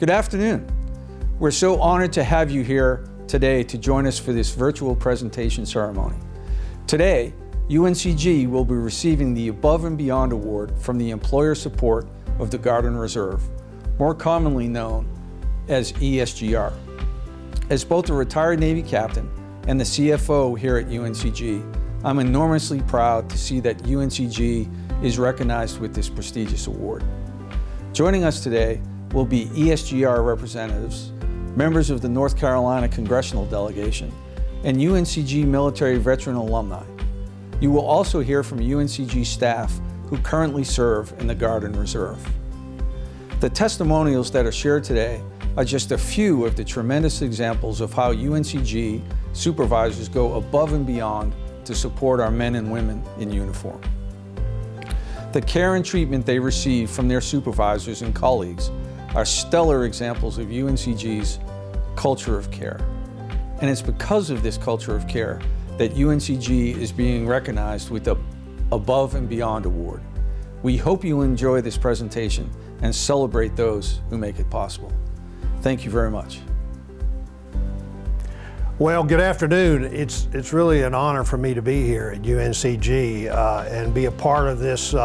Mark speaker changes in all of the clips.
Speaker 1: Good afternoon. We're so honored to have you here today to join us for this virtual presentation ceremony. Today, UNCG will be receiving the Above and Beyond Award from the Employer Support of the Guard and Reserve, more commonly known as ESGR. As both a retired Navy captain and the CFO here at UNCG, I'm enormously proud to see that UNCG is recognized with this prestigious award. Joining us today will be ESGR representatives, members of the North Carolina Congressional Delegation, and UNCG military veteran alumni. You will also hear from UNCG staff who currently serve in the Guard and Reserve. The testimonials that are shared today are just a few of the tremendous examples of how UNCG supervisors go above and beyond to support our men and women in uniform. The care and treatment they receive from their supervisors and colleagues are stellar examples of UNCG's culture of care. And it's because of this culture of care that UNCG is being recognized with the Above and Beyond Award. We hope you enjoy this presentation and celebrate those who make it possible. Thank you very much.
Speaker 2: Well, good afternoon. It's really an honor for me to be here at UNCG and be a part of this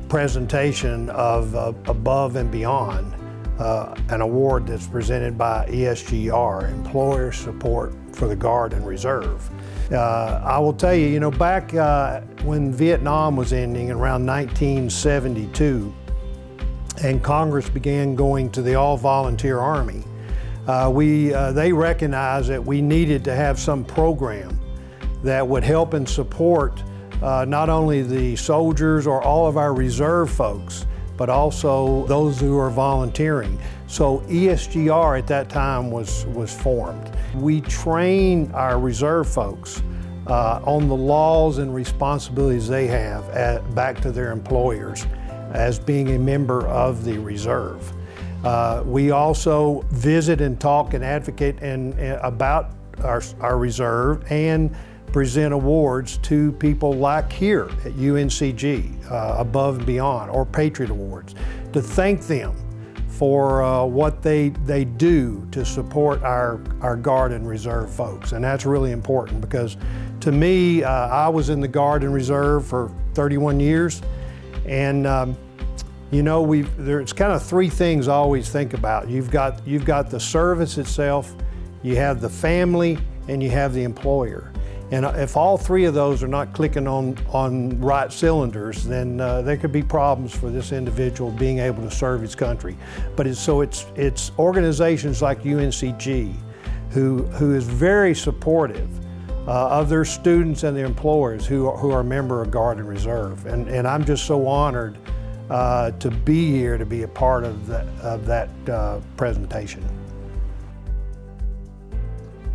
Speaker 2: presentation of Above and Beyond, an award that's presented by ESGR, Employer Support for the Guard and Reserve. I will tell you, back when Vietnam was ending around 1972 and Congress began going to the all-volunteer Army, they recognized that we needed to have some program that would help and support not only the soldiers or all of our reserve folks, but also those who are volunteering. So ESGR at that time was formed. We train our reserve folks on the laws and responsibilities they have back to their employers as being a member of the reserve. We also visit and talk and advocate about our reserve and present awards to people like here at UNCG, Above and Beyond, or Patriot Awards, to thank them for what they do to support our Guard and Reserve folks. And that's really important because to me, I was in the Guard and Reserve for 31 years. And there's kind of three things I always think about. You've got the service itself, you have the family, and you have the employer. And if all three of those are not clicking on right cylinders, then there could be problems for this individual being able to serve his country. But it's organizations like UNCG who is very supportive of their students and their employers who are a member of Guard and Reserve. And I'm just so honored to be here to be a part of that presentation.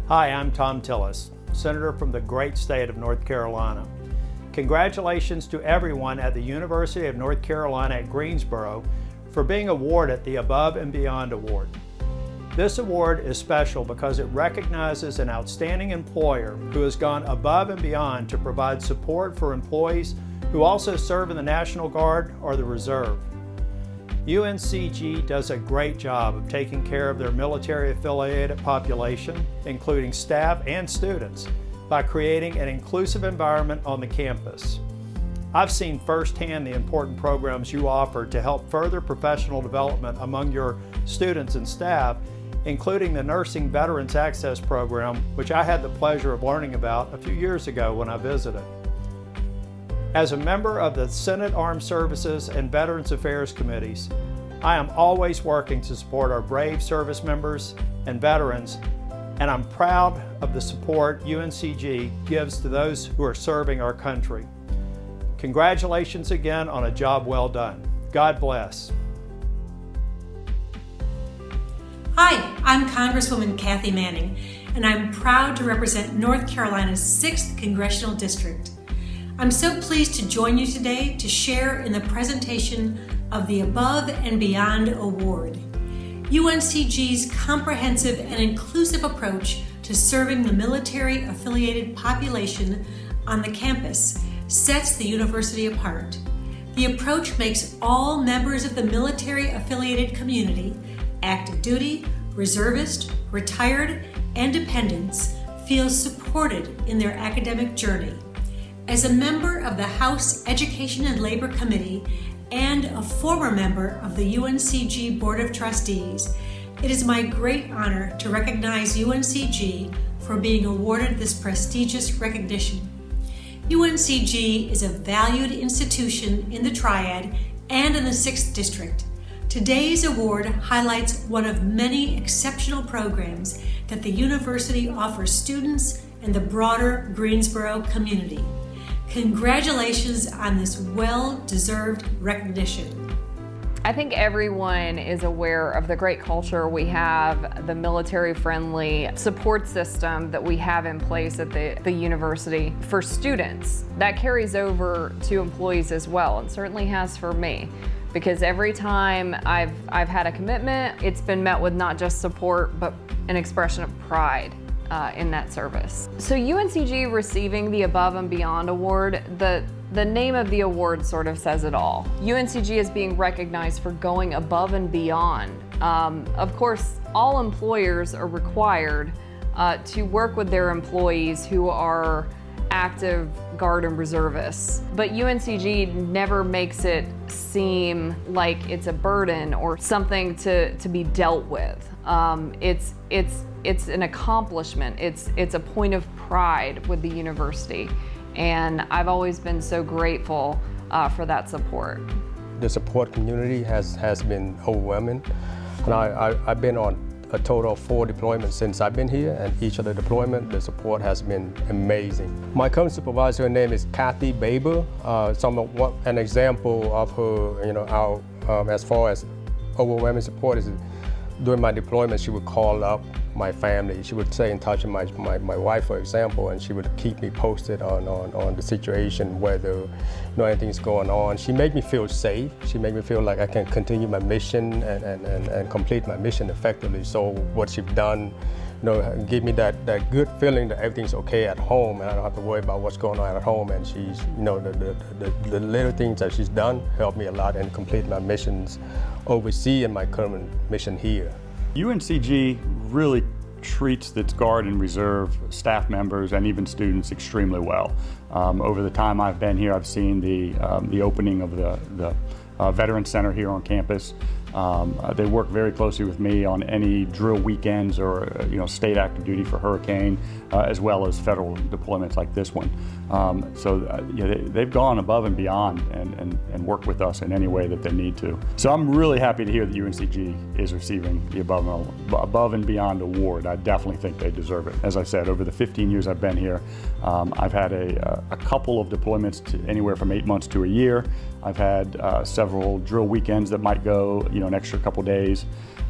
Speaker 3: Hi, I'm Tom Tillis, Senator from the great state of North Carolina. Congratulations to everyone at the University of North Carolina at Greensboro for being awarded the Above and Beyond Award. This award is special because it recognizes an outstanding employer who has gone above and beyond to provide support for employees who also serve in the National Guard or the Reserve. UNCG does a great job of taking care of their military-affiliated population, including staff and students, by creating an inclusive environment on the campus. I've seen firsthand the important programs you offer to help further professional development among your students and staff, including the Nursing Veterans Access Program, which I had the pleasure of learning about a few years ago when I visited. As a member of the Senate Armed Services and Veterans Affairs Committees, I am always working to support our brave service members and veterans, and I'm proud of the support UNCG gives to those who are serving our country. Congratulations again on a job well done. God bless.
Speaker 4: Hi, I'm Congresswoman Kathy Manning, and I'm proud to represent North Carolina's 6th Congressional District. I'm so pleased to join you today to share in the presentation of the Above and Beyond Award. UNCG's comprehensive and inclusive approach to serving the military-affiliated population on the campus sets the university apart. The approach makes all members of the military-affiliated community, active duty, reservist, retired, and dependents, feel supported in their academic journey. As a member of the House Education and Labor Committee and a former member of the UNCG Board of Trustees, it is my great honor to recognize UNCG for being awarded this prestigious recognition. UNCG is a valued institution in the Triad and in the 6th District. Today's award highlights one of many exceptional programs that the university offers students and the broader Greensboro community. Congratulations on this well-deserved recognition.
Speaker 5: I think everyone is aware of the great culture we have, the military-friendly support system that we have in place at the university for students. That carries over to employees as well, and certainly has for me. Because every time I've had a commitment, it's been met with not just support, but an expression of pride in that service. So UNCG receiving the Above and Beyond Award, the name of the award sort of says it all. UNCG is being recognized for going above and beyond. Of course, all employers are required to work with their employees who are active Guard and Reservists. But UNCG never makes it seem like it's a burden or something to be dealt with. It's an accomplishment. It's a point of pride with the university. And I've always been so grateful for that support.
Speaker 6: The support community has been overwhelming. And I've been on a total of 4 deployments since I've been here, and each of the deployments, the support has been amazing. My current supervisor, her name is Kathy Baber. An example of her, as far as overwhelming support is during my deployment, she would call up my family. She would stay in touch with my wife, for example, and she would keep me posted on the situation, whether anything's going on. She made me feel safe. She made me feel like I can continue my mission and complete my mission effectively. So what she's done, give me that good feeling that everything's okay at home, and I don't have to worry about what's going on at home. And she's, the little things that she's done helped me a lot and complete my missions overseas and my current mission here.
Speaker 7: UNCG really treats its Guard and Reserve staff members and even students extremely well. Over the time I've been here, I've seen the opening of the Veterans Center here on campus. They work very closely with me on any drill weekends or state active duty for hurricane, as well as federal deployments like this one. They've gone above and beyond and worked with us in any way that they need to. So I'm really happy to hear that UNCG is receiving the Above and Beyond Award. I definitely think they deserve it. As I said, over the 15 years I've been here, I've had a couple of deployments to anywhere from 8 months to a year. I've had several drill weekends that might go an extra couple days,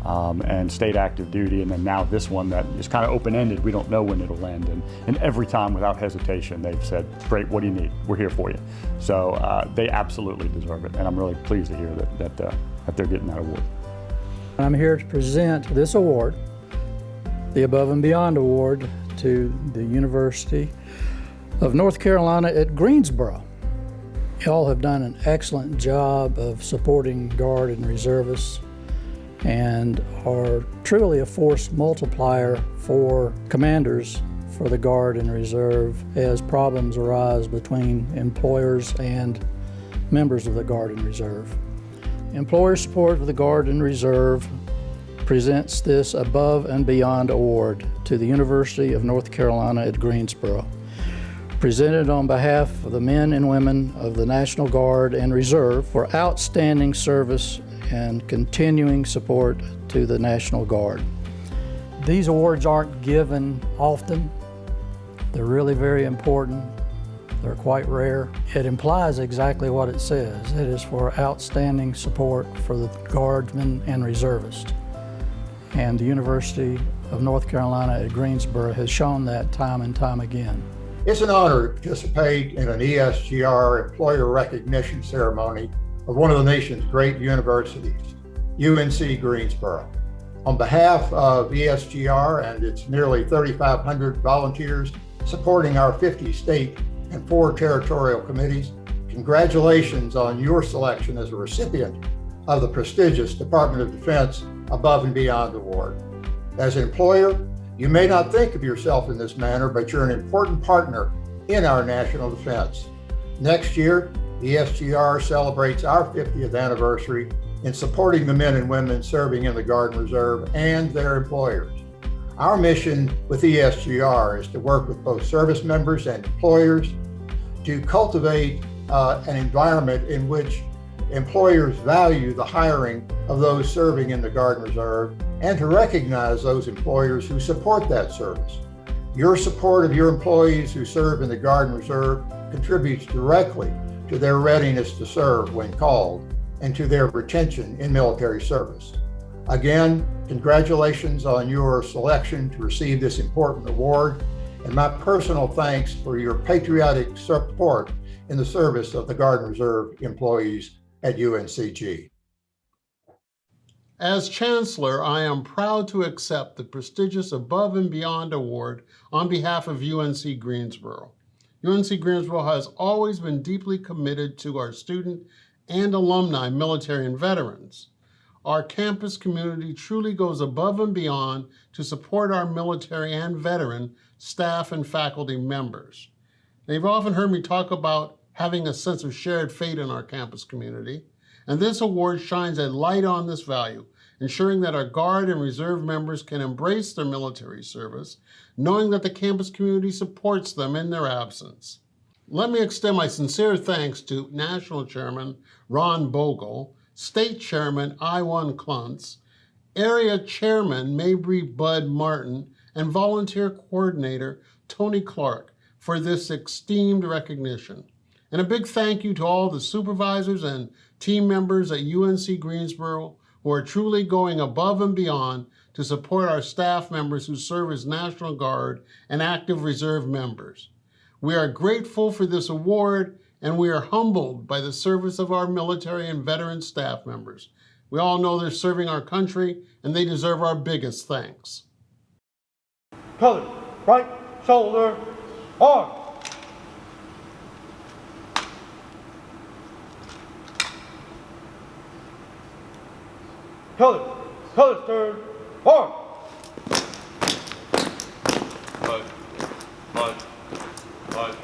Speaker 7: and state active duty, and then now this one that is kind of open-ended. We don't know when it'll end, and every time without hesitation they've said, great, what do you need? We're here for you. So they absolutely deserve it, and I'm really pleased to hear that they're getting that award.
Speaker 8: I'm here to present this award, the Above and Beyond Award, to the University of North Carolina at Greensboro. Y'all have done an excellent job of supporting Guard and Reservists and are truly a force multiplier for commanders for the Guard and Reserve as problems arise between employers and members of the Guard and Reserve. Employer support of the Guard and Reserve presents this Above and Beyond Award to the University of North Carolina at Greensboro, presented on behalf of the men and women of the National Guard and Reserve for outstanding service and continuing support to the National Guard. These awards aren't given often. They're really very important. They're quite rare. It implies exactly what it says. It is for outstanding support for the Guardsmen and Reservists. And the University of North Carolina at Greensboro has shown that time and time again.
Speaker 9: It's an honor to participate in an ESGR employer recognition ceremony of one of the nation's great universities, UNC Greensboro. On behalf of ESGR and its nearly 3,500 volunteers supporting our 50 state and 4 territorial committees, congratulations on your selection as a recipient of the prestigious Department of Defense Above and Beyond Award. As an employer, you may not think of yourself in this manner, but you're an important partner in our national defense. Next year, ESGR celebrates our 50th anniversary in supporting the men and women serving in the Guard and Reserve and their employers. Our mission with ESGR is to work with both service members and employers to cultivate an environment in which employers value the hiring of those serving in the Guard and Reserve and to recognize those employers who support that service. Your support of your employees who serve in the Guard and Reserve contributes directly to their readiness to serve when called and to their retention in military service. Again, congratulations on your selection to receive this important award, and my personal thanks for your patriotic support in the service of the Guard and Reserve employees at UNCG.
Speaker 10: As Chancellor, I am proud to accept the prestigious Above and Beyond Award on behalf of UNC Greensboro. UNC Greensboro has always been deeply committed to our student and alumni, military and veterans. Our campus community truly goes above and beyond to support our military and veteran staff and faculty members. Now, you've often heard me talk about having a sense of shared fate in our campus community, and this award shines a light on this value, ensuring that our Guard and Reserve members can embrace their military service, knowing that the campus community supports them in their absence. Let me extend my sincere thanks to National Chairman Ron Bogle, State Chairman Iwan Kluntz, Area Chairman Mabry Bud Martin, and Volunteer Coordinator Tony Clark for this esteemed recognition. And a big thank you to all the supervisors and team members at UNC Greensboro who are truly going above and beyond to support our staff members who serve as National Guard and active reserve members. We are grateful for this award, and we are humbled by the service of our military and veteran staff members. We all know they're serving our country, and they deserve our biggest thanks.
Speaker 11: Colors, right shoulder, arm. Colors turn, arm. Bud.